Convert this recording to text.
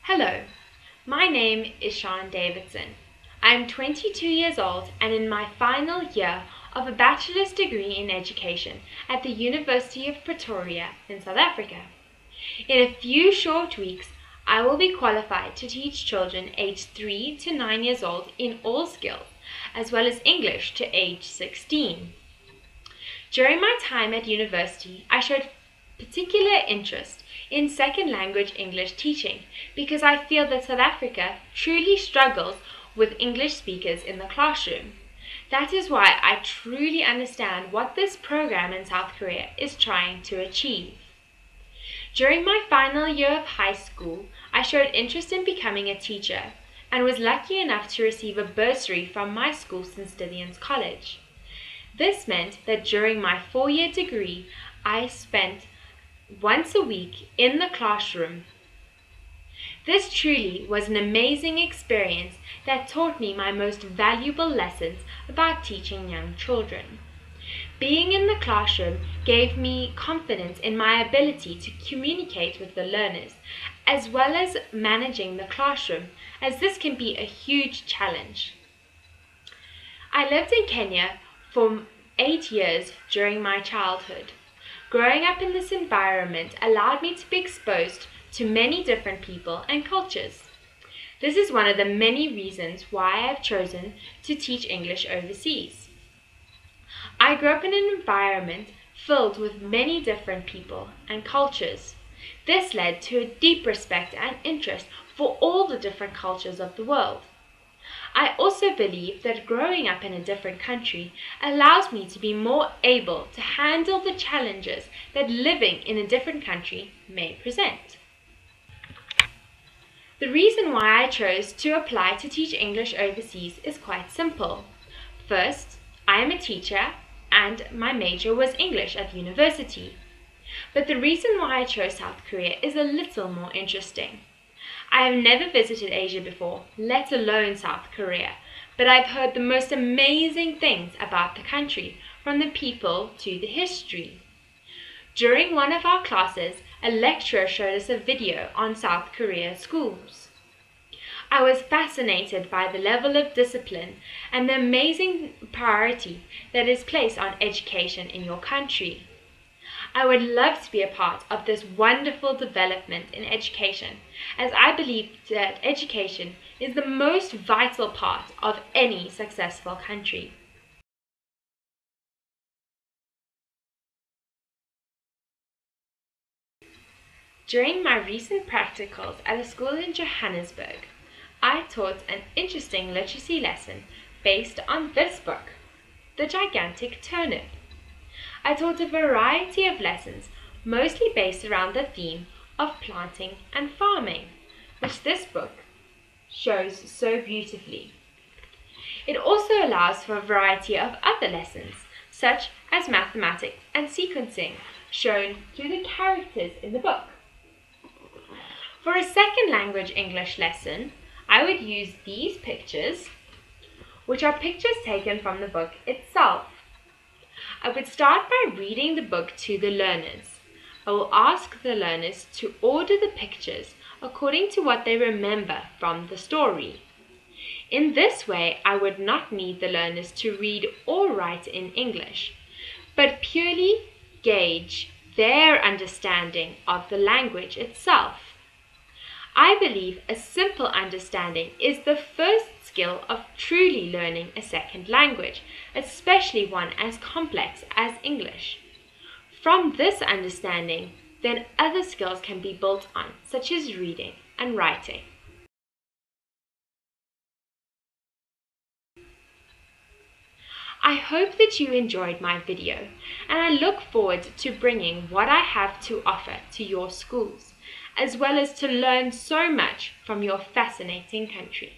Hello, my name is Sian Davidson. I am 22 years old and in my final year of a bachelor's degree in education at the University of Pretoria in South Africa. In a few short weeks, I will be qualified to teach children aged 3 to 9 years old in all skills, as well as English to age 16. During my time at university, I showed particular interest in second language English teaching because I feel that South Africa truly struggles with English speakers in the classroom. That is why I truly understand what this program in South Korea is trying to achieve. During my final year of high school, I showed interest in becoming a teacher and was lucky enough to receive a bursary from my school, St. Stithians College. This meant that during my 4-year degree, I spent once a week in the classroom. This truly was an amazing experience that taught me my most valuable lessons about teaching young children. Being in the classroom gave me confidence in my ability to communicate with the learners, as well as managing the classroom, as this can be a huge challenge. I lived in Kenya for 8 years during my childhood. Growing up in this environment allowed me to be exposed to many different people and cultures. This is one of the many reasons why I have chosen to teach English overseas. I grew up in an environment filled with many different people and cultures. This led to a deep respect and interest for all the different cultures of the world. I also believe that growing up in a different country allows me to be more able to handle the challenges that living in a different country may present. The reason why I chose to apply to teach English overseas is quite simple. First, I am a teacher and my major was English at university. But the reason why I chose South Korea is a little more interesting. I have never visited Asia before, let alone South Korea, but I've heard the most amazing things about the country, from the people to the history. During one of our classes, a lecturer showed us a video on South Korea schools. I was fascinated by the level of discipline and the amazing priority that is placed on education in your country. I would love to be a part of this wonderful development in education, as I believe that education is the most vital part of any successful country. During my recent practicals at a school in Johannesburg, I taught an interesting literacy lesson based on this book, The Gigantic Turnip. I taught a variety of lessons, mostly based around the theme of planting and farming, which this book shows so beautifully. It also allows for a variety of other lessons, such as mathematics and sequencing, shown through the characters in the book. For a second language English lesson, I would use these pictures, which are pictures taken from the book itself. I would start by reading the book to the learners. I will ask the learners to order the pictures according to what they remember from the story. In this way, I would not need the learners to read or write in English, but purely gauge their understanding of the language itself. I believe a simple understanding is the first skill of truly learning a second language, especially one as complex as English. From this understanding, then other skills can be built on, such as reading and writing. I hope that you enjoyed my video, and I look forward to bringing what I have to offer to your schools, as well as to learn so much from your fascinating country.